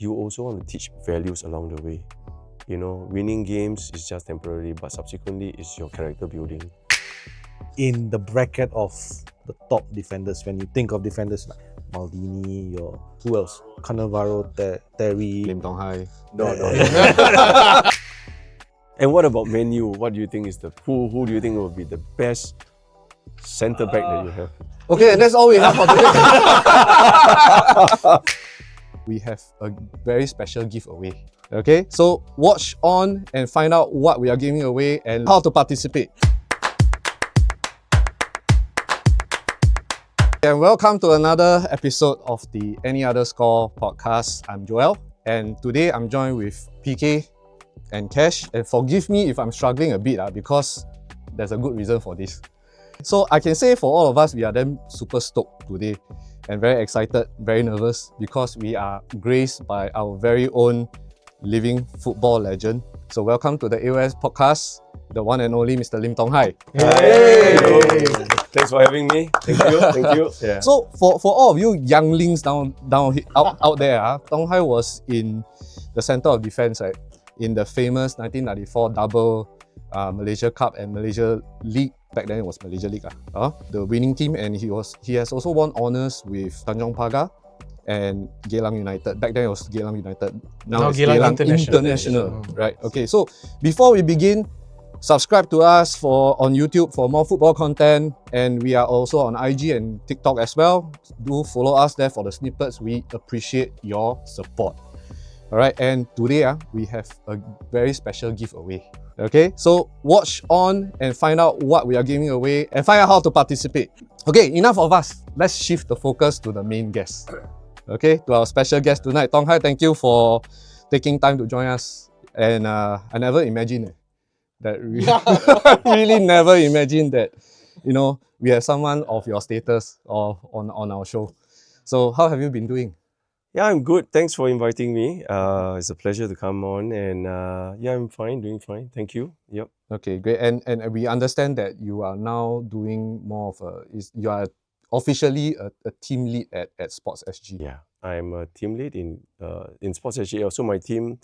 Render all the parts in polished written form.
you also want to teach values along the way. You know, winning games is just temporary, but subsequently it's your character building. In the bracket of the top defenders, when you think of defenders like Maldini or who else? Cannavaro, Terry, Lim Tong Hai. No. And what about Man U? What do you think is who do you think will be the best centre back that you have? Okay, and that's all we have for today. We have a very special giveaway. Okay, so watch on and find out what we are giving away and how to participate. And welcome to another episode of the Any Other Score podcast. I'm Joel, and today I'm joined with PK and Cash. And forgive me if I'm struggling a bit because there's a good reason for this. So I can say for all of us, we are then super stoked today and very excited, very nervous because we are graced by our very own living football legend. So welcome to the A.O.S podcast, the one and only Mr. Lim Tong Hai. Hey! Thanks for having me. Thank you. Yeah. So for all of you younglings out there, Tong Hai was in the centre of defence, right? In the famous 1994 double Malaysia Cup and Malaysia League. Back then it was Malaysia League, the winning team, and he has also won honours with Tanjong Pagar and Geylang United. Back then it was Geylang United. Now it's Geylang International. Right? Okay, so before we begin, subscribe to us on YouTube for more football content, and we are also on IG and TikTok as well. Do follow us there for the snippets. We appreciate your support. Alright, and today we have a very special giveaway. Okay, so watch on and find out what we are giving away and find out how to participate. Okay, enough of us. Let's shift the focus to the main guest. Okay, to our special guest tonight. Tong Hai, thank you for taking time to join us. And I never imagined that really never imagined that, we have someone of your status on our show. So how have you been doing? Yeah, I'm good. Thanks for inviting me. It's a pleasure to come on, and I'm fine, doing fine. Thank you. Yep. Okay, great. And we understand that you are now doing more of you are officially a team lead at Sports SG. Yeah, I'm a team lead in Sports SG. Also, my team,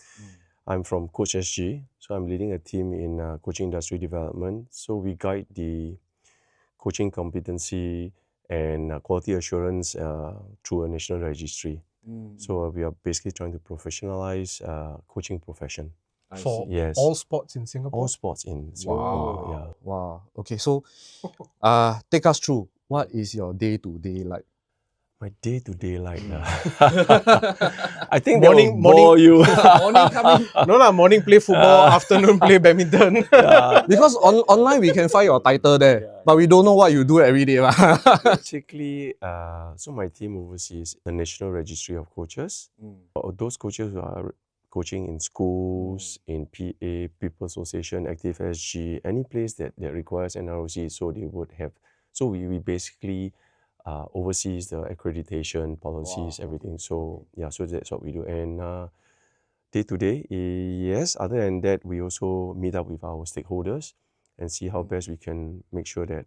I'm from Coach SG, so I'm leading a team in coaching industry development. So we guide the coaching competency and quality assurance through a national registry. So we are basically trying to professionalize coaching profession. For Yes. all sports in Singapore? All sports in Singapore. Wow. Yeah. Wow. Okay, so take us through. What is your day-to-day like? My day-to-day life. I think that will Morning- bore you. Morning coming. No, morning play football, afternoon play badminton. Because online we can find your title there, but we don't know what you do every day. Basically, so my team oversees the National Registry of Coaches. Those coaches who are coaching in schools, in PA, People Association, Active SG, any place that requires NROC, so they would have. So we basically oversees the accreditation policies, everything. So so that's what we do. And day to day, yes. Other than that, we also meet up with our stakeholders and see how best we can make sure that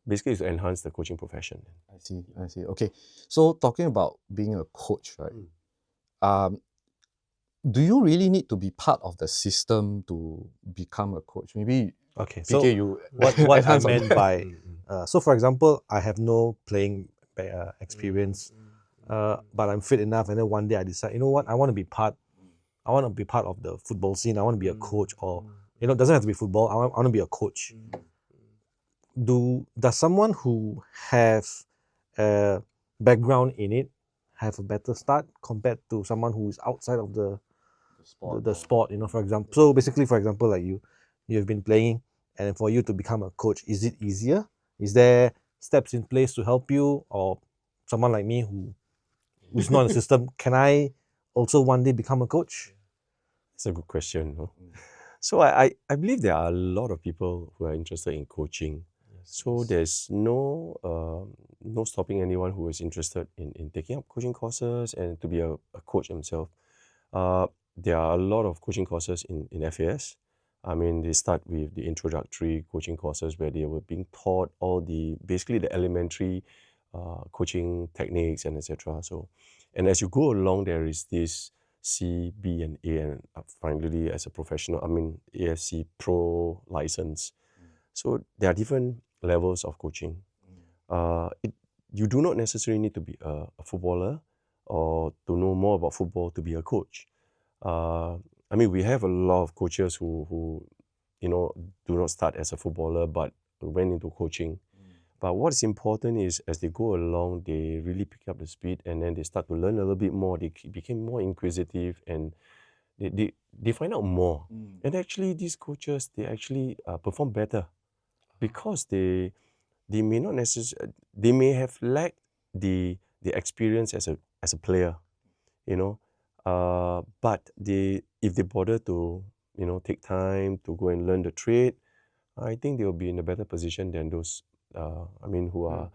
basically to enhance the coaching profession. I see. Okay, so talking about being a coach, right? Do you really need to be part of the system to become a coach? Maybe Okay, PK, so you what I enhance on meant by so for example, I have no playing experience, but I'm fit enough, and then one day I decide, you know what, I want to be part of the football scene. I want to be a coach, or it doesn't have to be football. I want to be a coach. Does someone who have a background in it have a better start compared to someone who is outside of the sport? For example, so basically, for example, like you've been playing, and for you to become a coach, is it easier? Is there steps in place to help you, or someone like me who's not in the system, can I also one day become a coach? It's a good question. No? So I believe there are a lot of people who are interested in coaching. So there's no stopping anyone who is interested in taking up coaching courses and to be a coach themselves. There are a lot of coaching courses in FAS. I mean, they start with the introductory coaching courses where they were being taught all basically the elementary coaching techniques and etc. So, And as you go along, there is this C, B, and A, and finally, as a professional, I mean, AFC Pro license. So there are different levels of coaching. You do not necessarily need to be a footballer or to know more about football to be a coach. I mean, we have a lot of coaches who do not start as a footballer but went into coaching. But what's important is as they go along, they really pick up the speed and then they start to learn a little bit more. They became more inquisitive and they find out more. And actually, these coaches, they actually perform better because they may not necessarily, they may have lacked the experience as a player, but if they bother to take time to go and learn the trade, I think they will be in a better position than those who are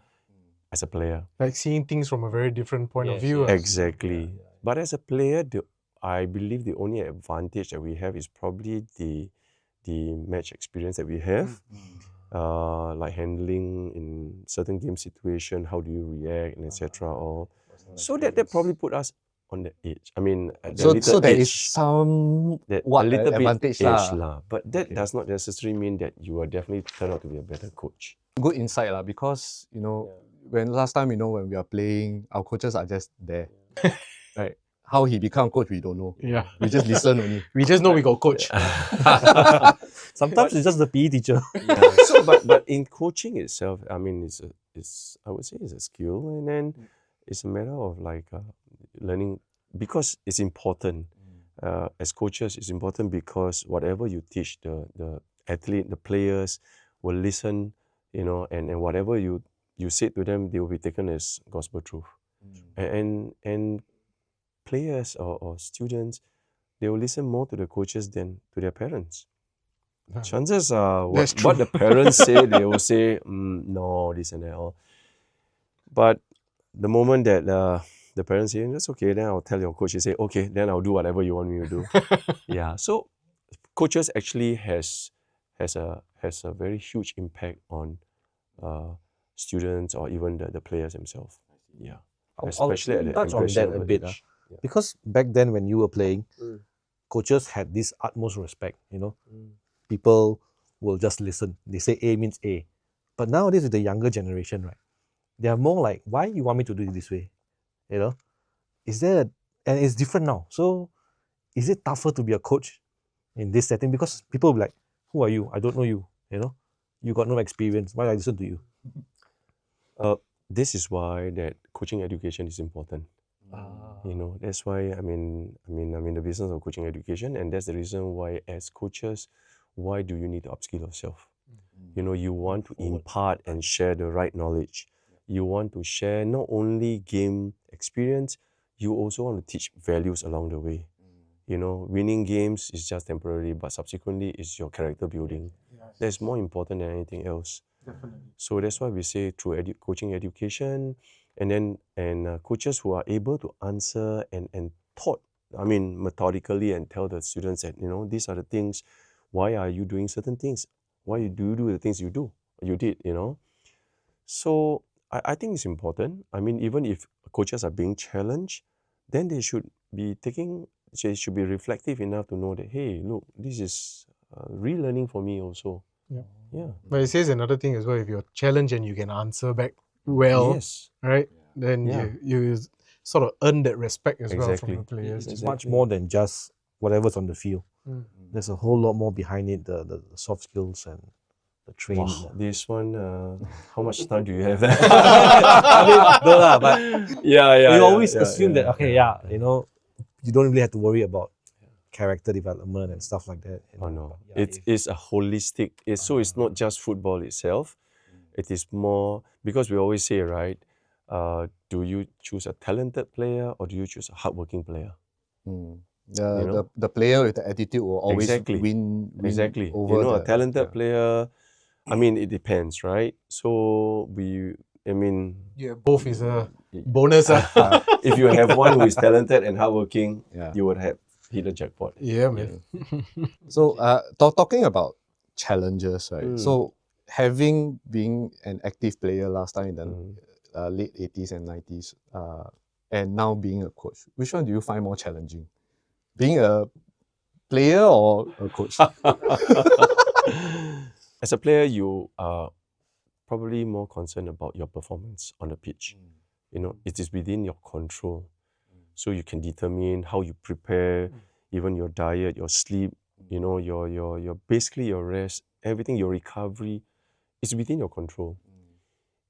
as a player. Like seeing things from a very different point of Yes, view. yes. Exactly. But as a player, I believe the only advantage that we have is probably the match experience that we have. Like handling in certain game situation, how do you react and etc. Or so that probably put us on the edge. I mean, at the So little there is edge, some that what a little bit advantage edge lah. lah. But that does not necessarily mean that you will definitely turn out to be a better coach. Good insight lah, because when last time when we are playing, our coaches are just there. Right? How he become coach, we don't know. Yeah. We just listen only. We just know we got coach. Sometimes it's just the PE teacher. Yeah. So, but in coaching itself, I mean, it's I would say it's a skill, and then it's a matter of like learning because it's important. As coaches, it's important because whatever you teach the athlete, the players will listen, and whatever you say to them, they will be taken as gospel truth. And players or students, they will listen more to the coaches than to their parents. Chances are, That's what true. the parents say, they will say, no, this and that. All. But the moment that the parents say, that's okay, then I'll tell your coach, you say, okay, then I'll do whatever you want me to do. Yeah. So coaches actually has a very huge impact on students or even the players themselves. Yeah. Especially at the touch on that a impressionable bit. age. Yeah. Because back then when you were playing, coaches had this utmost respect, People will just listen. They say A means A. But nowadays with the younger generation, right? They are more like, why you want me to do it this way? Is there and it's different now. So is it tougher to be a coach in this setting? Because people will be like, who are you? I don't know you, You got no experience. Why I listen to you? This is why that coaching education is important. That's why I'm in the business of coaching education, and that's the reason why as coaches, why do you need to upskill yourself? You want to impart and share the right knowledge. You want to share not only game experience, you also want to teach values along the way. Winning games is just temporary, but subsequently it's your character building. That's more important than anything else. Definitely. So that's why we say through coaching education, and coaches who are able to answer and taught, methodically and tell the students that, these are the things, why are you doing certain things? Why do you do the things you did, So I think it's important. Even if coaches are being challenged, then they should be reflective enough to know that, hey, look, this is relearning for me also. Yeah. But it says another thing as well. If you're challenged and you can answer back well, Yes. right? Then you sort of earn that respect as well Exactly. from the players. It's much more than just whatever's on the field. There's a whole lot more behind it, the soft skills and the training. Wow, this one, how much time do you have? No lah, but yeah. you always assume that you don't really have to worry about character development and stuff like that. Oh no, Yeah, it is a holistic. It's not just football itself. It is more because we always say, right? Do you choose a talented player or do you choose a hardworking player? The player with the attitude will always win Exactly. over a talented player. It depends, right? So Yeah, both is a bonus. if you have one who is talented and hardworking, Yeah. you would have hit a jackpot. Yeah, man. So talking about challenges, right? So having been an active player last time in the late 80s and 90s, and now being a coach? Which one do you find more challenging? Being a player or a coach? As a player, you are probably more concerned about your performance on the pitch. You know, it is within your control. So you can determine how you prepare, even your diet, your sleep, you know, your basically your rest, everything, your recovery is within your control.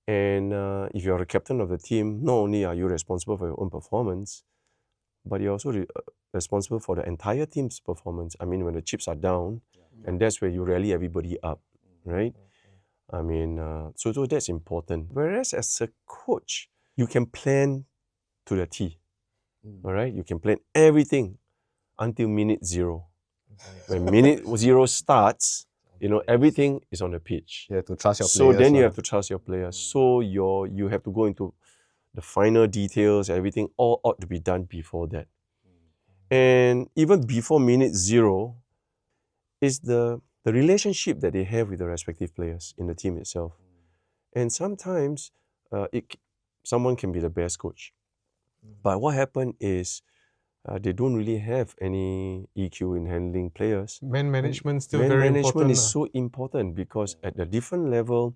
And if you're a captain of the team, not only are you responsible for your own performance, but you're also responsible for the entire team's performance. I mean, when the chips are down, and that's where you rally everybody up, right? I mean, so that's important. Whereas as a coach, you can plan to the T, all right? You can plan everything until minute zero. When minute zero starts, you know, everything is on the pitch. You have to trust your So players. then you have to trust your players. So you have to go into the final details, everything all ought to be done before that. And even before minute zero is the relationship that they have with the respective players in the team itself. And sometimes someone can be the best coach. But what happened is they don't really have any EQ in handling players. Man management still Man very management important. is so important because at the different level,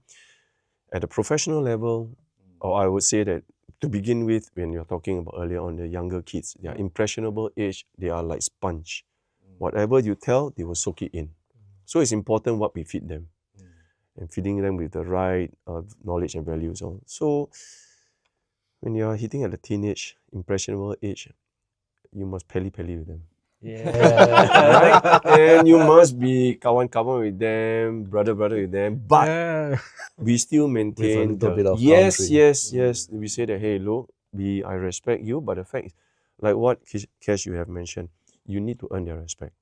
at the professional level, or I would say that to begin with, when you're talking about earlier on the younger kids, their impressionable age, they are like sponge. Whatever you tell, they will soak it in. So it's important what we feed them and feeding them with the right knowledge and values. So when you're hitting at the teenage, impressionable age, you must pally with them. Yeah. Right? And you must be kawan with them, brother with them, but Yeah. we still maintain little the bit of yes. boundary. We say that, hey, look, I respect you, but the fact is, like what Kesh you have mentioned, you need to earn their respect.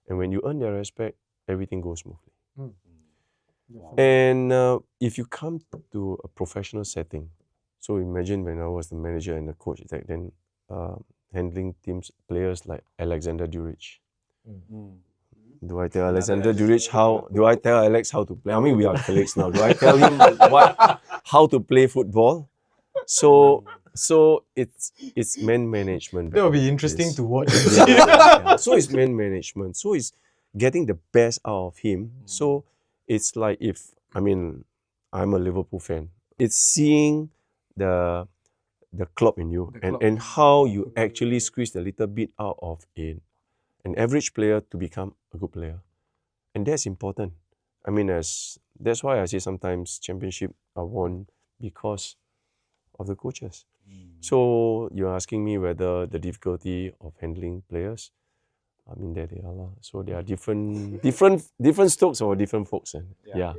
And when you earn their respect, everything goes smoothly. And if you come to a professional setting, so imagine when I was the manager and the coach, like then handling players like Alexander Durich. Do I tell Alexander Durich how? Do I tell Alex how to play? I mean, we are colleagues now. Do I tell him how to play football? So it's man management. That would be interesting to watch. Yeah. So it's man management. So it's getting the best out of him. So it's like I'm a Liverpool fan. It's seeing the club in you and how you actually squeeze a little bit out of an average player to become a good player. And that's important. I mean, that's why I say sometimes championship are won because of the coaches. So you're asking me whether the difficulty of handling players. I mean, there they are. So there are different strokes for different folks. Yeah.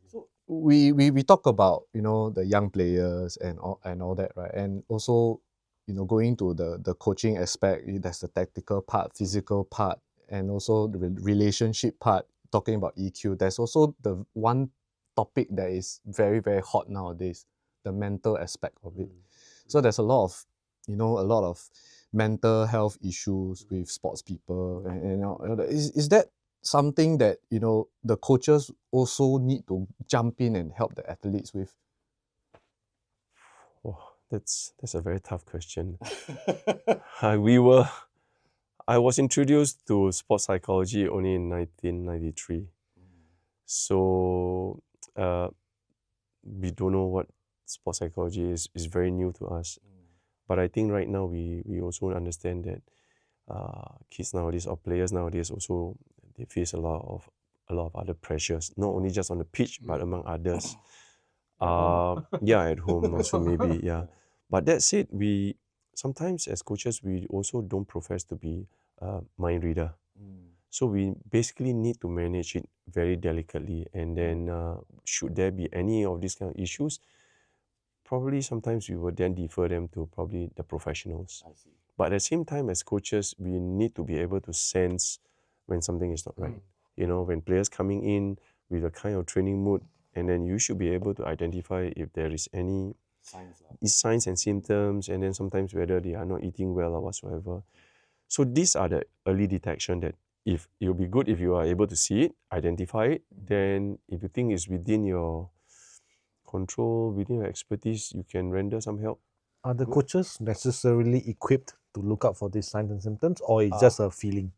So we talk about, you know, the young players and all that, right? And also, you know, going to the coaching aspect, there's the tactical part, physical part, and also the relationship part, talking about EQ. There's also the one topic that is very, very hot nowadays, the mental aspect of it. So there's a lot of mental health issues with sports people. And is that something that, you know, the coaches also need to jump in and help the athletes with? Oh, that's a very tough question. I was introduced to sports psychology only in 1993. So we don't know what sports psychology is. It's very new to us. But I think right now we also understand that kids nowadays or players nowadays also they face a lot of other pressures, not only just on the pitch but among others. At home also maybe, yeah. But that said, we sometimes as coaches we also don't profess to be mind reader. So we basically need to manage it very delicately. And then should there be any of these kind of issues, probably sometimes we will then defer them to probably the professionals. But at the same time, as coaches, we need to be able to sense when something is not right. You know, when players coming in with a kind of training mood, and then you should be able to identify if there is any signs and symptoms, and then sometimes whether they are not eating well or whatsoever. So these are the early detection that if it will be good if you are able to see it, identify it, then if you think it's within your control, within your expertise, you can render some help. Are the coaches necessarily equipped to look out for these signs and symptoms, or it's Uh, just a feeling?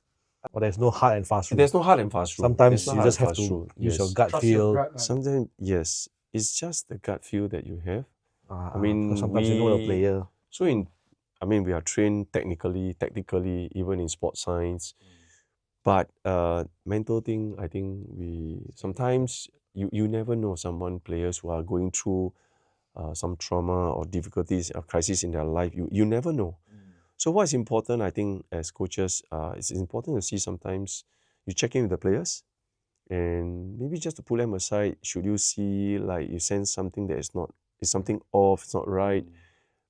Or there's no hard and fast rule? There's no hard and fast rule. Sometimes There's no you hard just and have fast to rule. use your Yes. gut Trust your feel. gut, lah. Sometimes, yes, it's just the gut feel that you have. I Because mean, sometimes you know the we player. so we are trained technically, tactically, even in sports science. But mental thing, I think we sometimes you never know someone players who are going through some trauma or difficulties or crisis in their life. You never know. So what is important, I think, as coaches, it's important to see sometimes you check in with the players and maybe just to pull them aside. Should you see like you sense something that is something off, it's not right,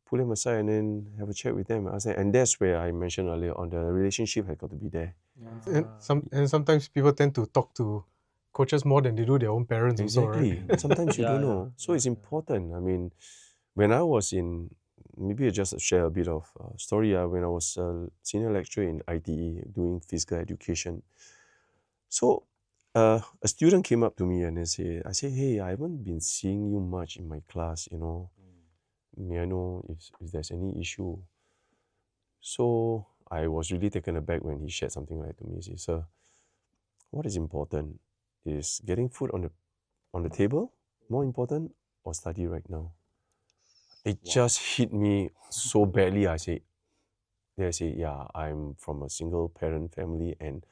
pull them aside and then have a chat with them. And that's where I mentioned earlier on the relationship has got to be there. And sometimes people tend to talk to coaches more than they do their own parents also, Exactly. right? And sometimes you Yeah, don't yeah, know. So it's important. I mean, when I was in, maybe I just share a bit of story. When I was a senior lecturer in ITE doing physical education. So a student came up to me and I said, hey, I haven't been seeing you much in my class, May I know if there's any issue? So I was really taken aback when he shared something like to me. He said, sir, what is important is getting food on the table more important or study right now? It just hit me so badly. I say, yeah, I'm from a single parent family and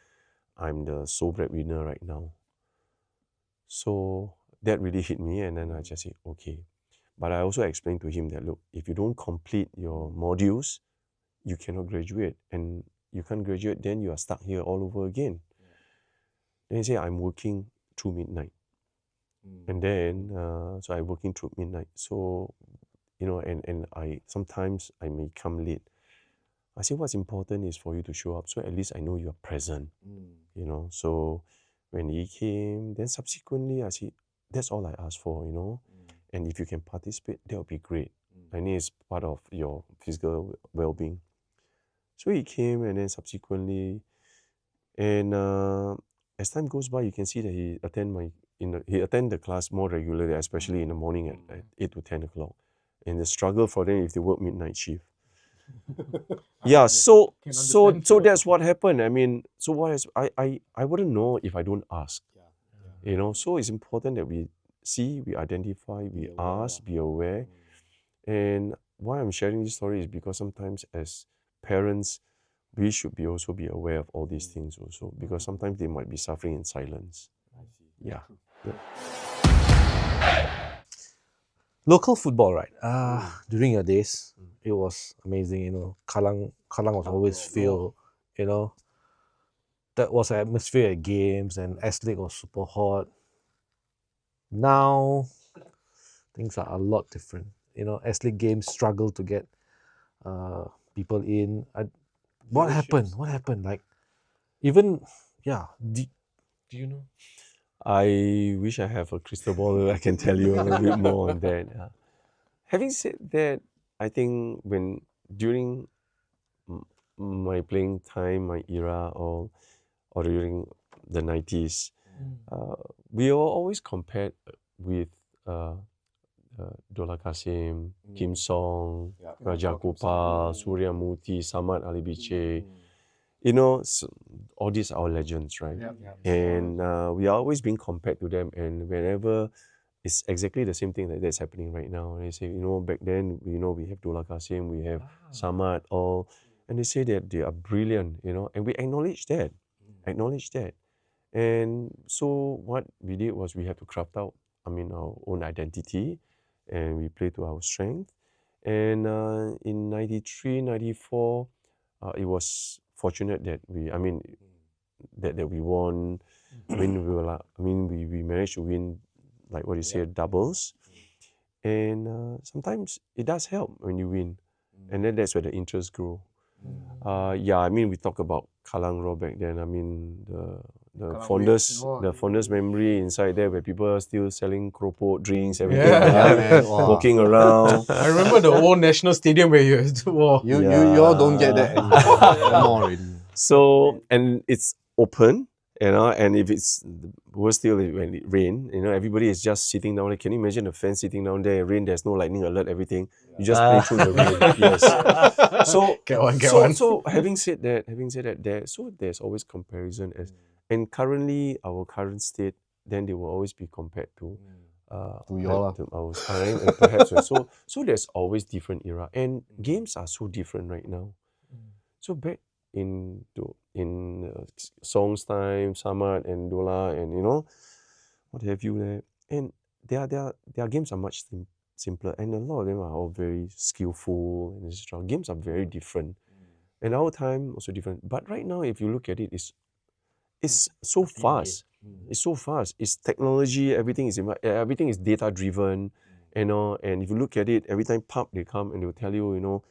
I'm the sole breadwinner right now. So that really hit me, and then I just say, okay. But I also explained to him that, look, if you don't complete your modules, you cannot graduate. And you can't graduate, then you are stuck here all over again. Then he said, I'm working through midnight. And then, so I'm working through midnight. So, and I sometimes I may come late. I say, what's important is for you to show up. So at least I know you are present, So when he came, then subsequently I say, that's all I asked for, And if you can participate, that would be great. I think it's part of your physical well-being. So he came, and then subsequently, and as time goes by, you can see that he attend the class more regularly, especially in the morning at 8 to 10 o'clock. And the struggle for them if they work midnight shift. Yeah, so that's what happened. I mean, so what is I wouldn't know if I don't ask. So it's important that we see, we identify, we ask, be aware. And why I'm sharing this story is because sometimes as parents, we should also be aware of all these things also, because sometimes they might be suffering in silence. Yeah. Local football, right? During your days, it was amazing. Kallang was always filled. That was an atmosphere at games, and S League was super hot. Now, things are a lot different. S League games struggle to get people in. What happened? What happened? Like, even do you know? I wish I have a crystal ball. I can tell you a little bit more on that. Having said that, I think during my playing time, my era, or during the 90s, we were always compared with Dola Kasim, Kim Song, Raja Gopal, Surya Muti, Samad Ali Biche. All these are legends, right? And we are always being compared to them. And whenever it's exactly the same thing that's happening right now. And they say, back then, we have Dola Kasim, we have Samad, all. And they say that they are brilliant, and we acknowledge that. And so what we did was we had to craft out, our own identity, and we play to our strength. And in 93, 94, it was fortunate that that we won. We managed to win, like what you say, doubles. And sometimes it does help when you win. And then that's where the interest grew. We talk about Kallang Roar back then. The fondest memory inside there where people are still selling keropok, drinks, everything, man. Wow. walking around. I remember the old national stadium where you You all don't get that anymore already. So, and it's open, And if it's worse still when it rain, everybody is just sitting down there. Can you imagine a fan sitting down there? Rain, there's no lightning alert, everything. You just play through the rain. Yes. So Get one. so having said that, there's always comparison and currently our current state, then they will always be compared to To you all lah. to our time and perhaps so there's always different era and games are so different right now. So back in Song's time, Samad and Dola and what have you there, and their games are much simpler and a lot of them are all very skillful and etc. Games are very different. And our time also different. But right now if you look at it, it's so fast. It's so fast. It's technology, everything is data driven, and if you look at it, every time pub they come and they will tell you,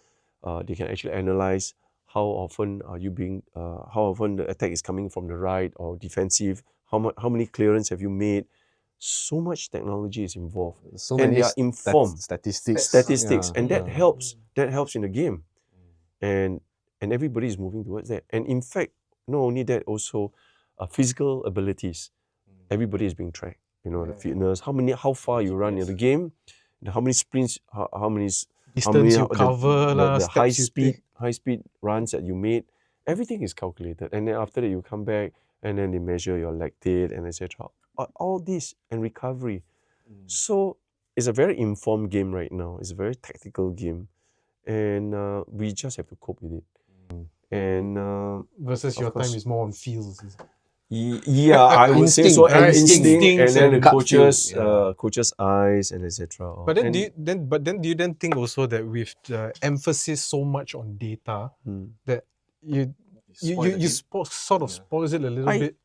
they can actually analyze how often the attack is coming from the right or defensive, how many clearance have you made. So much technology is involved. So And many they are informed. statistics. And that helps. That helps in the game. And everybody is moving towards that. And in fact, not only that, also physical abilities. Everybody is being tracked. The fitness, how far you run in the game, how many sprints, how many Distance you cover, the high steps you take. high speed runs that you made, everything is calculated. And then after that you come back and then they measure your lactate and etc. All this and recovery. So it's a very informed game right now. It's a very tactical game. And we just have to cope with it. And Versus your course. time is more on feels. yeah, I would say so. And instinct, and Instincts then the and gut coach's eyes and etc. But then, do you then think also that with the emphasis so much on data, that you sort of spoils it a little bit?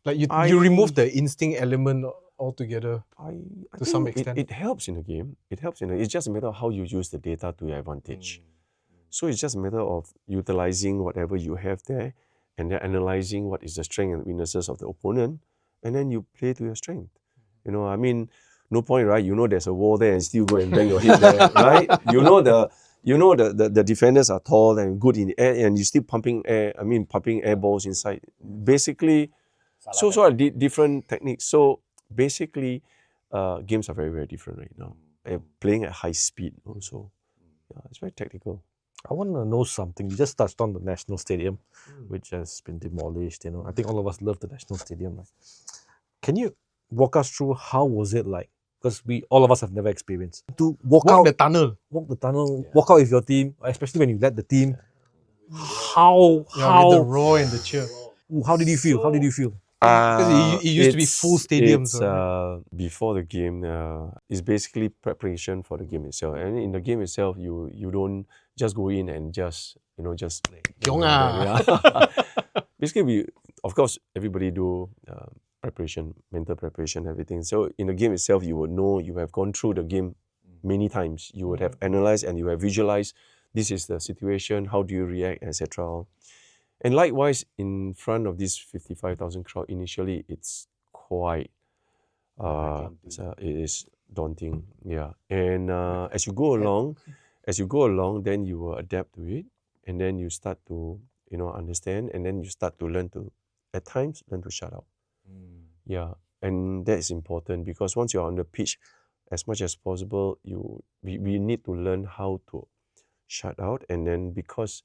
Like you remove the instinct element altogether. I To some think extent. it helps in the game. It's just a matter of how you use the data to your advantage. So it's just a matter of utilizing whatever you have there and then analyzing what is the strength and weaknesses of the opponent, and then you play to your strength. I mean, no point, right? There's a wall there and still go and bang your head there, right? The defenders are tall and good in the air and you still pumping air balls inside. Basically, different techniques. So basically, games are very, very different right now. Playing at high speed also. Yeah, it's very tactical. I want to know something. You just touched on the National Stadium, which has been demolished. I think all of us love the National Stadium. Right? Can you walk us through how was it like? Because all of us have never experienced to walk the tunnel. walk out with your team, especially when you led the team. How With the roar and the cheer. how did you feel? How did you feel? Because it used to be full stadiums. Before the game, it's basically preparation for the game itself. And in the game itself, you don't just go in and just basically of course everybody do preparation, mental preparation, everything. So in the game itself, you would know, you have gone through the game many times. You would have analyzed and you have visualized this is the situation, how do you react, etc. And likewise, in front of this 55,000 crowd, initially it's quite, it is daunting, yeah. And as you go along, then you will adapt to it, and then you start to, understand, and then you start to learn to, at times, learn to shut up. Yeah, and that is important because once you're on the pitch, as much as possible, we need to learn how to shut out, and then because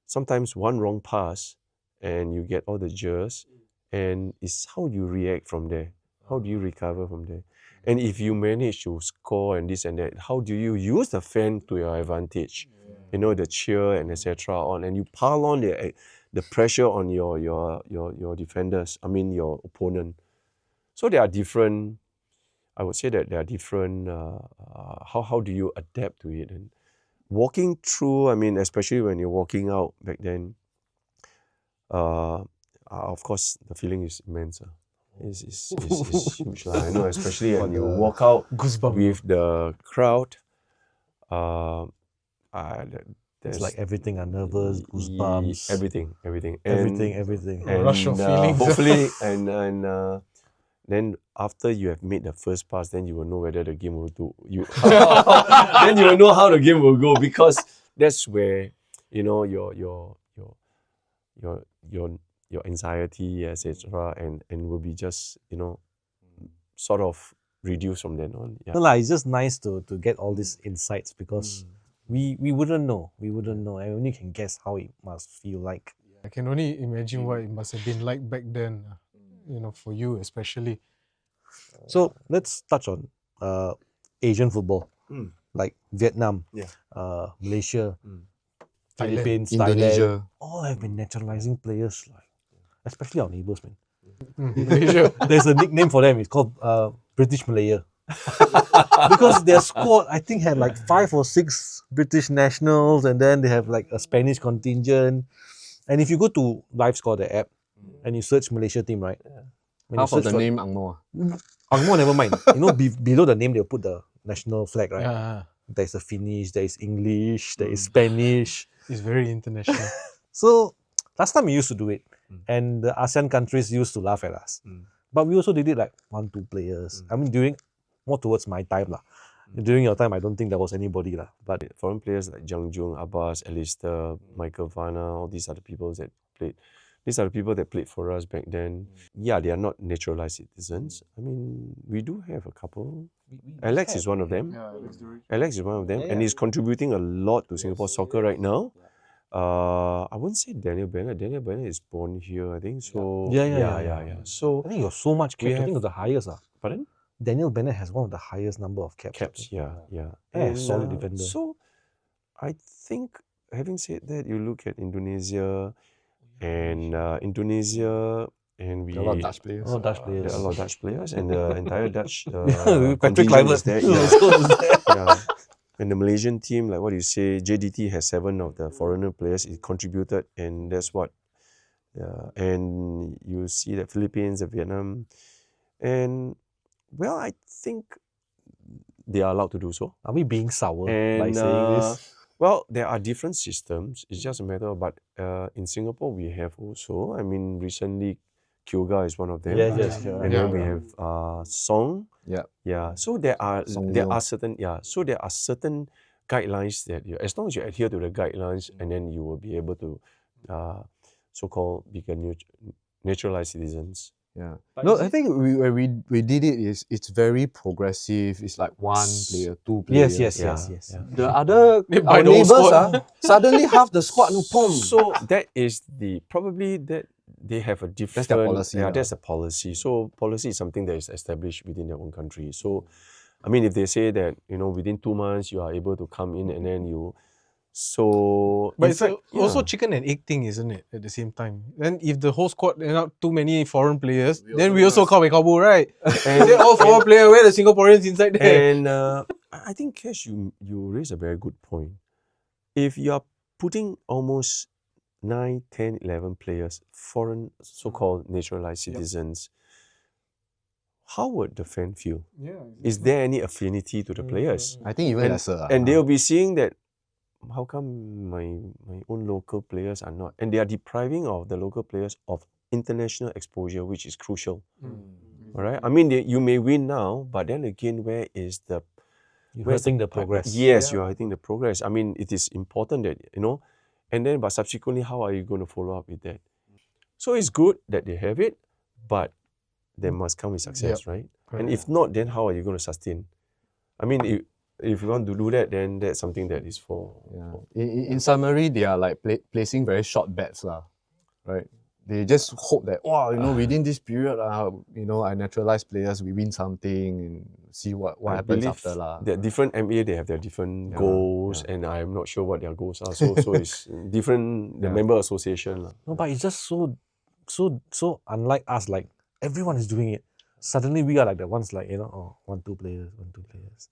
sometimes one wrong pass and you get all the jeers, and it's how you react from there. How do you recover from there? And if you manage to score and this and that, how do you use the fan to your advantage? The cheer and etc. and you pile on the pressure on your defenders. I mean your opponent. So there are different. I would say that there are different. How do you adapt to it? And walking through, I mean, especially when you're walking out back then, of course, the feeling is immense. It's huge. I know, especially when you walk out Goosebumps. with the crowd. It's like everything are nervous, goosebumps, everything. everything. And, rush of feelings. hopefully, and then after you have made the first pass, then you will know whether the game will do. Then you will know how the game will go, because that's where your your anxiety, etc., and will be just sort of reduced from then on. Yeah. No, lah, it's just nice to get all these insights because we wouldn't know. We wouldn't know. I only can guess how it must feel like. I can only imagine what it must have been like back then, for you especially. So let's touch on Asian football, like Vietnam, Malaysia, Philippines, Indonesia. Thailand. All have been naturalizing players, like especially our neighbors, man. Malaysia. There's a nickname for them. It's called British Malaya. Because their squad, I think, had like 5 or 6 British nationals, and then they have like a Spanish contingent. And if you go to LiveScore, the app, and you search Malaysia team, right? When How you about search the name Ang Mo? Angmo, never mind. Below the name, they'll put the national flag, right? Yeah, There's a Finnish, there is English, there is Spanish. it's very international. So last time we used to do it, and the ASEAN countries used to laugh at us. But we also did it like 1-2 players. I mean, more towards my time lah. During your time, I don't think there was anybody lah. But Foreign players like Jung Jung, Abbas, Alistair, Michael Varner, all these are the people that played. These are the people that played for us back then. Yeah, they are not naturalized citizens. I mean, we do have a couple. Alex is one of them. Alex is one of them, and he's contributing a lot to Singapore soccer right now. I wouldn't say Daniel Bennett. Daniel Bennett is born here, I think. So Yeah. So I think you're so much we caps. I think have- it's the highest. pardon? Daniel Bennett has one of the highest number of caps. Caps, yeah. Yeah, solid defender. So, I think, having said that, you look at Indonesia, and we A lot of Dutch players. Oh, Dutch there players. are a lot of Dutch players, and the entire Dutch Patrick contingent Kluivert. is there. Yeah. And the Malaysian team, like what you say, JDT has 7 of the foreigner players. It contributed, and that's what. And you see the Philippines, the Vietnam, and well, I think they are allowed to do so. Are we being sour by And saying this? well, there are different systems. It's just a matter of, but in Singapore we have also. I mean, recently, Kyoga is one of them. Yes. And then we have Song. Yeah. Yeah. So there are Song there Leo. are certain So there are certain guidelines that as long as you adhere to the guidelines, and then you will be able to so-called become naturalized citizens. Yeah. But No, is I it- think when we did it, it's very progressive. It's like 1 player, 2 players. Yes. The other They buy our the whole neighbors squad. suddenly half the squad no pom. So that is probably that they have a different. their policy, Yeah, lah. that's a policy. So policy is something that is established within their own country. So, I mean, if they say that within 2 months you are able to come in, and then you, so. But in it's fact, also chicken and egg thing, isn't it? At the same time, then if the whole squad end up too many foreign players, then we also call Kabu, right? And then all foreign players, where the Singaporeans inside there? And I think, Cash, you raise a very good point. If you are putting almost 9, 10, 11 players, foreign so-called naturalized citizens, how would the fan feel? Is there any affinity to the players? I think even And- lesser. And they'll be seeing that, how come my own local players are not? And they are depriving of the local players of international exposure, which is crucial. All right. I mean, you may win now, but then again, where is the You're where's hurting the progress. Yes, you are hitting the progress. I mean, it is important that and then but subsequently, how are you going to follow up with that? So it's good that they have it, but they must come with success, right? And if not, then how are you going to sustain? I mean, if you want to do that, then that's something that is for. Yeah. In summary, they are like placing very short bets, right? They just hope that within this period, I naturalize players, we win something, and see what I happens believe after lah. that different MA, they have their different goals, and I am not sure what their goals are. So it's different. The member association lah. No, but it's just so unlike us. Like everyone is doing it. Suddenly we are like the ones like 1-2 players, 1-2 players.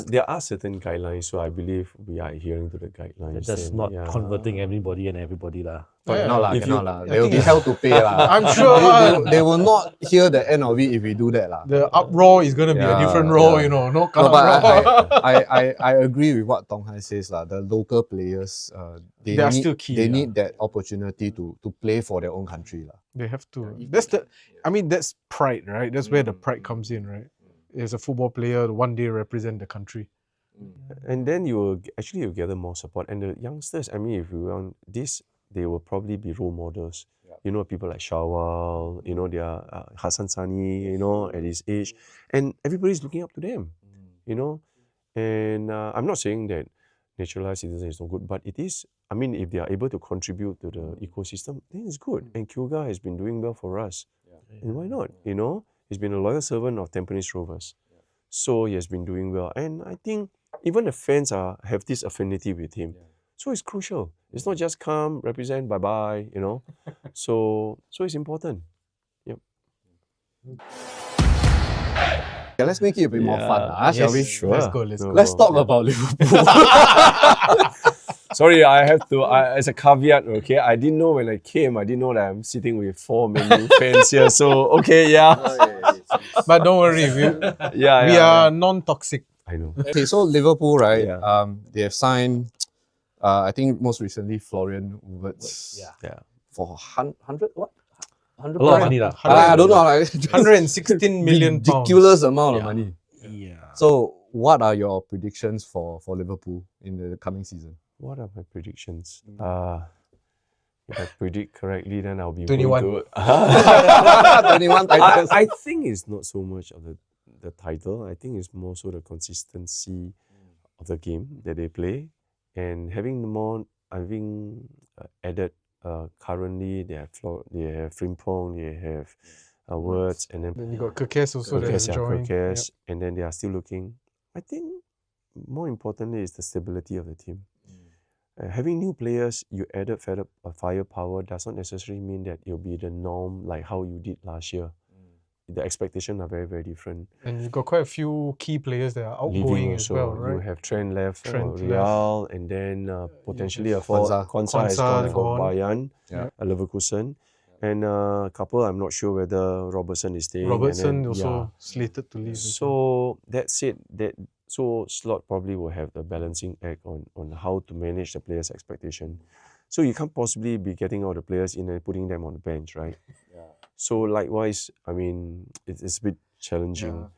There are certain guidelines, so I believe we are adhering to the guidelines. That's and, not yeah. converting everybody and everybody lah. Cannot lah, If cannot you- lah. They will be held to pay lah. I'm sure They will not hear the end of it if we do that lah. the uproar is gonna be a Yeah, different roar, yeah. no No, Kallang but Roar. I agree with what Tong Hai says lah. The local players, They are still key, They lah. need that opportunity to play for their own country lah. They have to. That's pride, right? That's where the pride comes in, right? As a football player, one day represent the country. And then you gather more support. And the youngsters, I mean, if you want they will probably be role models. You know, people like Shawwal, you know, they are Hassan Sani, you know, at his age. And everybody's looking up to them, you know. And I'm not saying that naturalized citizen is not good, but it is. I mean, if they are able to contribute to the ecosystem, then it's good. And Kyoga has been doing well for us. And why not? You know, he's been a loyal servant of Tampines Rovers. So he has been doing well. And I think even the fans have this affinity with him. So it's crucial. It's not just come, represent, bye-bye, you know. So it's important. Yep. Okay, let's make it a bit more fun, shall we? Sure. Let's go. Let's go. Let's talk about Liverpool. Sorry, I have to, as a caveat, okay, I didn't know when I came, I didn't know that I'm sitting with 4 Man U fans here. So, okay, yeah. But don't worry, we are non-toxic. I know. Okay, so Liverpool, right? Yeah. They have signed, I think most recently Florian Wirtz. Yeah. For 100 what? 100 A lot of money lah. I don't know. Like, 116 million pounds. ridiculous amount of money. Yeah. So, what are your predictions for Liverpool in the coming season? What are my predictions? If I predict correctly, then I'll be 21. going to- 21 titles. I think it's not so much of the title. I think it's more so the consistency of the game that they play, and having added currently they have Frimpong, they have Words, and then Then you got Kukes also that's joined. Kirkes, and then they are still looking. I think more importantly is the stability of the team. Having new players, you added firepower does not necessarily mean that it'll be the norm like how you did last year. The expectations are very, very different. And you've got quite a few key players that are Leaving outgoing as also, well, right? you have Trent left, Trent Real, and then potentially a fourth. Konsa has Konsa gone for gone. Bayern, Yeah. Leverkusen, and a couple. I'm not sure whether Robertson is staying. Robertson and then, also slated to leave. as well. So that's it. So Slot probably will have the balancing act on how to manage the players' expectation. So you can't possibly be getting all the players in and putting them on the bench, right? So likewise, I mean, it's a bit challenging.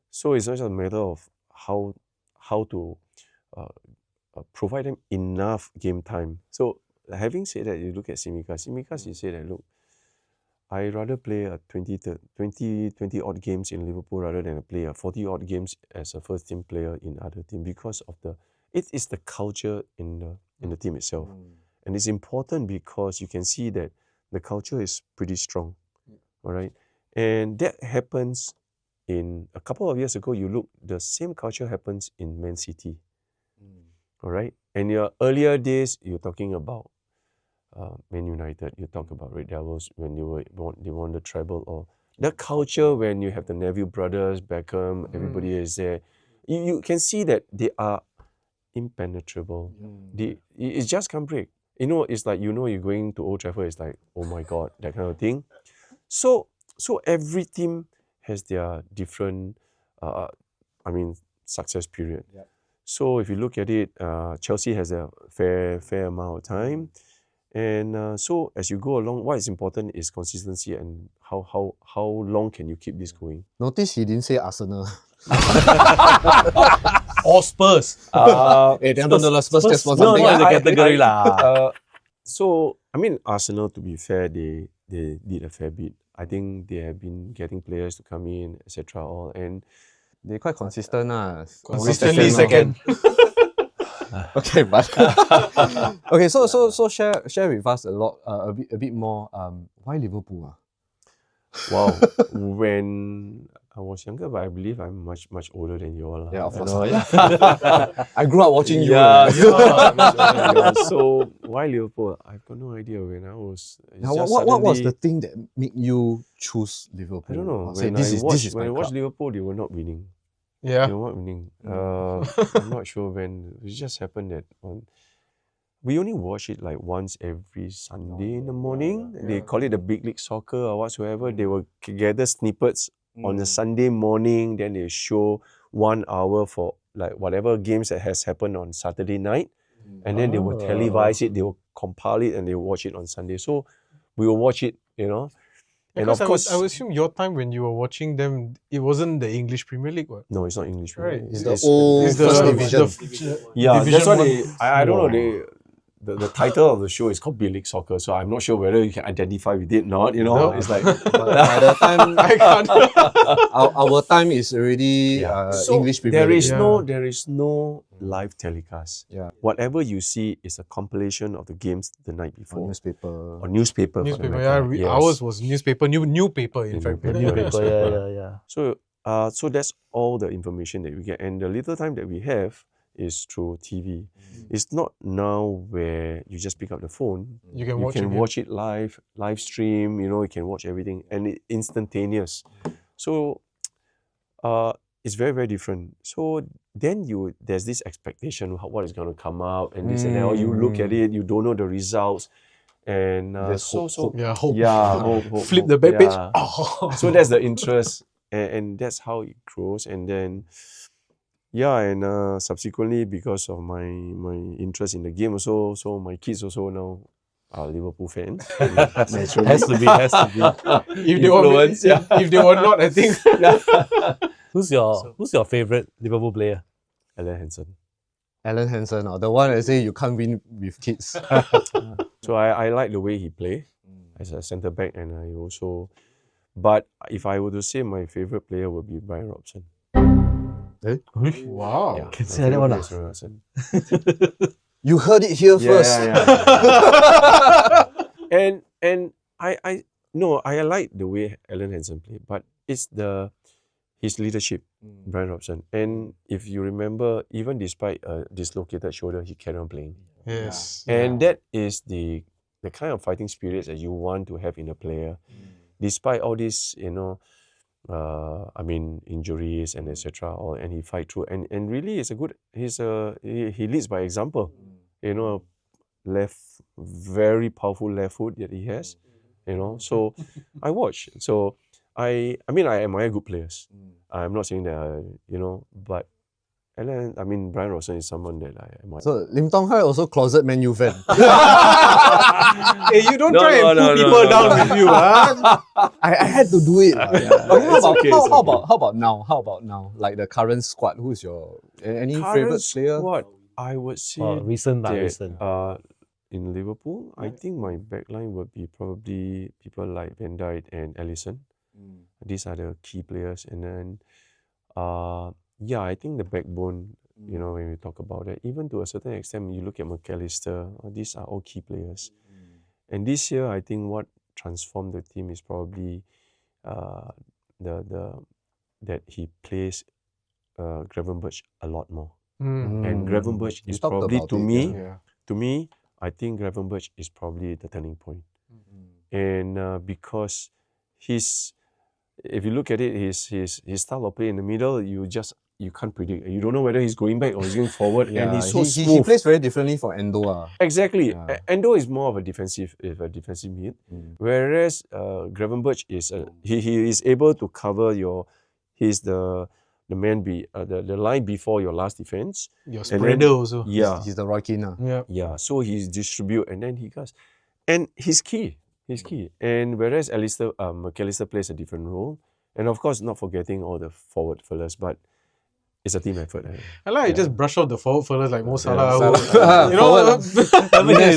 So it's just a matter of how to provide them enough game time. So having said that, you look at Simikas. He said that, look, I rather play a 20 odd games in Liverpool rather than play a 40 odd games as a first team player in other team, because of it is the culture in the team itself. And it's important because you can see that the culture is pretty strong. All right. And that happens in a couple of years ago, the same culture happens in Man City. All right. And your earlier days, you're talking about Man United, you talk about Red Devils when they won the treble, or the culture when you have the Neville brothers, Beckham, everybody is there. You can see that they are impenetrable. It just can't break. You know, it's like, you know, you're going to Old Trafford, it's like, oh my God, that kind of thing. So every team has their different, success period. So if you look at it, Chelsea has a fair amount of time. And so as you go along, what is important is consistency and how long can you keep this going. Notice he didn't say Arsenal. Or Spurs. Spurs just want No, something. not in the category lah. So, I mean, Arsenal, to be fair, they did a fair bit. I think they have been getting players to come in, etc. All, and They're quite consistent. Consistently second. Okay, but okay. So share with us a bit more. Why Liverpool? wow, when I was younger, but I believe I'm much older than you all. Yeah, of I course. know, I grew up watching you. Yeah, yeah. So why Liverpool? I've got no idea when I was. Now, what was the thing that made you choose Liverpool? I don't know. Say, When this is I my watched club. Liverpool, they were not winning. Yeah. They were not winning. I'm not sure when. It just happened that we only watch it like once every Sunday in the morning. They call it the Big League Soccer or whatsoever. They will gather snippets on a Sunday morning. Then they show 1 hour for like whatever games that has happened on Saturday night. And then they will televise it. They will compile it and they will watch it on Sunday. So we will watch it, you know. And Because of course, I would assume your time when you were watching them, it wasn't the English Premier League, what? no, it's not English. Right. It's the old It's the first division. Yeah, Division that's what one. I don't know. the title of the show is called B-League Soccer, so I'm not sure whether you can identify with it or not. You know, No. it's like By the time I can't. our time is already So English Premier there League. is Yeah. there is no live telecast. Yeah. Whatever you see is a compilation of the games the night On before. newspaper. Or newspaper. for the Newspaper, matter. yeah. Ours was newspaper, new paper, in The fact. newspaper. Newspaper, Yeah. yeah. So that's all the information that we get, and the little time that we have is through TV. It's not now where you just pick up the phone. You can You watch can again. watch it live stream. You know, you can watch everything, and it's instantaneous. So, it's very very different. So then there's this expectation of what is going to come out, and this and that. Or you look at it, you don't know the results, and Just hope. Yeah, hope. hope, Flip hope, the back page. yeah. Oh. So that's the interest, and that's how it grows, and then subsequently because of my interest in the game also, so my kids also now are Liverpool fans. Naturally. Has to be. If they were, Influence, yeah. if they were not, I think. Who's your favorite Liverpool player? Alan Hansen. Alan Hansen, the one that say you can't win with kids. So I like the way he play as a centre back, and I also. But if I were to say my favorite player would be Brian Robson. Wow. Yeah, Can my say that favourite one, player is Brian Robson. You heard it here first. And I like the way Alan Hansen played, but it's his leadership, Brian Robson. And if you remember, even despite a dislocated shoulder, he carried on playing. Yes. And that is the kind of fighting spirit that you want to have in a player, despite all this, injuries and etc. And he fight through, and really, it's a good. He leads by example. Very powerful left foot that he has. So I watch. So I admire good players. I'm not saying that but Brian Robson is someone that I admire. So Lim Tong Hai also closet Man U fan. Hey, you don't No, try and no, pull no, people no, down no. with you, huh? I had to do it. Okay, It's okay, it's how okay. about now? How about now? Like the current squad, who's your any favorite player? What I would say Recent. in Liverpool, I think my backline would be probably people like Van Dijk and Alisson. These are the key players, and then I think the backbone. When we talk about that, even to a certain extent, you look at McAllister. These are all key players. And this year, I think what transformed the team is probably that he plays Gravenberch a lot more. And Gravenberch You is talked probably about to it, me, Yeah. to me, I think Gravenberch is probably the turning point. And because if you look at it, his style of play in the middle, you can't predict. You don't know whether he's going back or he's going forward, and he's so he smooth. plays very differently for Endo. Exactly. Yeah. Endo is more of a defensive mid, whereas Gravenberch is he is able to cover he's the man the line before your last defense. Your And spreader then- also. Yeah, He's the Roy Keane. Yeah. yeah. So he's distribute and then he does, and he's key. He's key. And whereas McAllister plays a different role, and of course not forgetting all the forward fellas, but it's a team effort. I like you just brush off the forward fellas like Mo Salah. Salah. You know,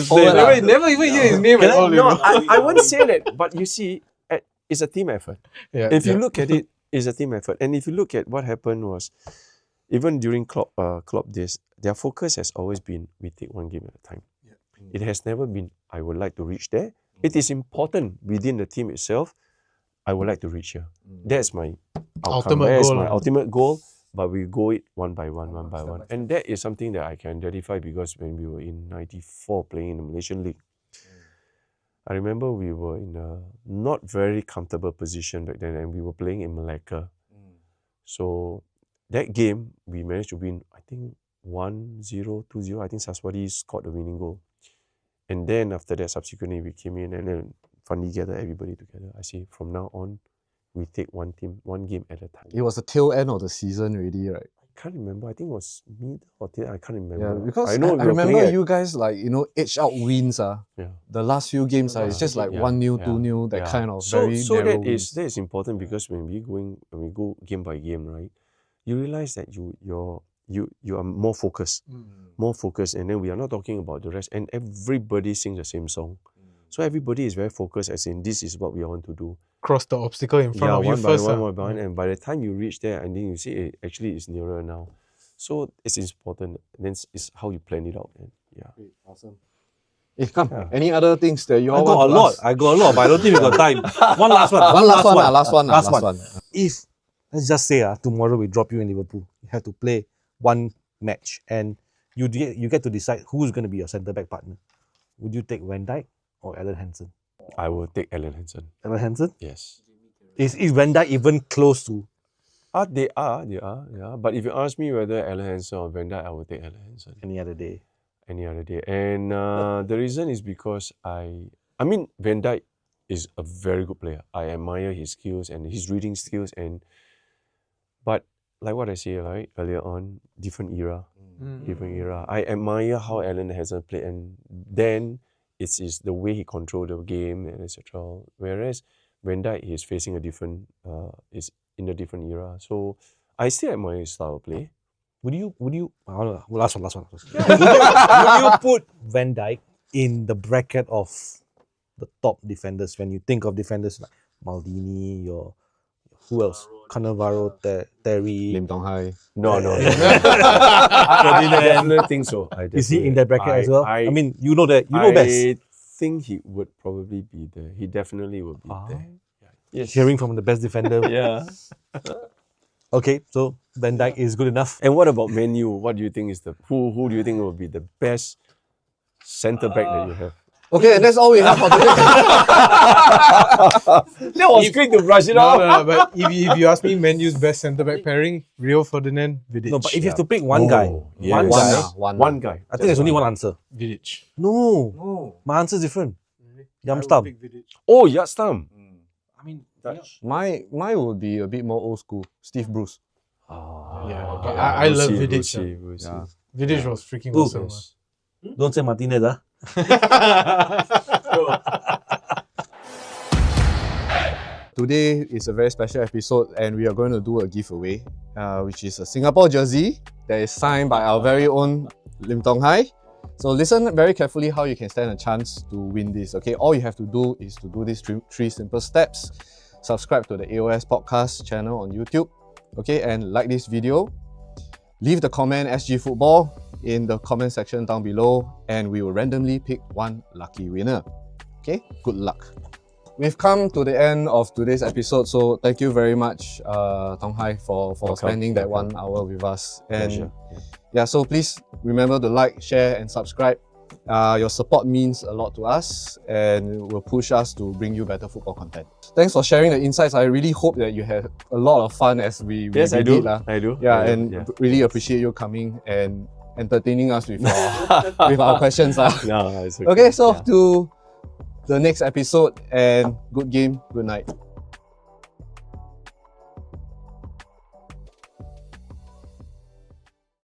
Forward. never even hear his name at all. you know. I wouldn't say that, but you see, it's a team effort. Yeah, If you yeah. look at it, it's a team effort. And if you look at what happened was, even during Klopp days, their focus has always been, we take one game at a time. It has never been, I would like to reach there. It is important within the team itself, I would like to reach here. That's my outcome. Ultimate That's goal, my lah. ultimate goal. But we go it one by one. And that is something that I can identify because when we were in 94 playing in the Malaysian League, I remember we were in a not very comfortable position back then, and we were playing in Malacca. So that game, we managed to win, I think 1-0, 2-0. I think Saswadi scored the winning goal. And then after that, subsequently, we came in and then finally gathered everybody together. I say, from now on, we take one game at a time. It was the tail end of the season already, right? I can't remember. I think it was mid or tail. I can't remember. Yeah, because I we were remember playing at- you guys edge out wins. Yeah. The last few games, it's just like 1-0, 2-0, that kind of very so narrow that wins. is important because when we go game by game, right, you realize that you are more focused. More focused, and then we are not talking about the rest, and everybody sings the same song. So everybody is very focused, as in this is what we want to do. Cross the obstacle in front of you one by first. one, and by the time you reach there, and then you see actually it's nearer now. So it's important. Then it's how you plan it out. And Awesome. Come. Any other things that you all I got want a to lot. ask? I got a lot, but I don't think we got time. One last one. Last one. If let's just say tomorrow we drop you in Liverpool, you have to play one match, and you get to decide who's going to be your centre back partner. Would you take Van Dijk or Alan Hansen? I will take Alan Hansen. Alan Hansen? Yes. Is Van Dijk even close to? They are, yeah. But if you ask me whether Alan Hansen or Van Dijk, I will take Alan Hansen Any other day. And the reason is because I mean Van Dijk is a very good player. I admire his skills and his reading skills, but like what I said right earlier on, different era. I admire how Alan Hansen played, and then it's the way he controlled the game and etc. Whereas Van Dijk is facing is in a different era. So I still admire his style of play. Would you last one. Would you put Van Dijk in the bracket of the top defenders when you think of defenders like Maldini or who else? Cannavaro, Terry. Lim Tong Hai. No. I definitely think so. Is he in that bracket as well? I mean, you know best. I think he would probably be there. He definitely would be there. Yes. Hearing from the best defender. Yeah. Okay, so Van Dijk is good enough. And what about Man U? What do you think is who do you think will be the best centre back that you have? Okay, and that's all we have for today. That was quick to brush it off. No, but if you ask me, Man U's best centre back pairing, Rio Ferdinand, Vidic. No, but if you have to pick one guy, Yes. One. One guy. I think there's only one answer. Vidic. No, my answer is different. Yamstam. Oh, Yatstam. I mean, Mine would be a bit more old school. Steve Bruce. yeah, but I love Vidic. We'll see. Vidic was freaking Ooh. awesome. Don't say Martinez, Today is a very special episode, and we are going to do a giveaway, which is a Singapore jersey that is signed by our very own Lim Tong Hai. So listen very carefully how you can stand a chance to win this. Okay, all you have to do is to do these three simple steps. Subscribe to the AOS podcast channel on YouTube. Okay, and like this video. Leave the comment SG Football in the comment section down below, and we will randomly pick one lucky winner. Okay, good luck. We've come to the end of today's episode, so thank you very much, Tong Hai, for spending that 1 hour with us. And Pleasure. yeah, so please remember to like, share, and subscribe. Your support means a lot to us and will push us to bring you better football content. Thanks for sharing the insights. I really hope that you had a lot of fun as we Yes, I did. do. I do. Yeah, I do. and really appreciate you coming and entertaining us with our questions. No, it's okay. Okay, so to the next episode, and good game, good night.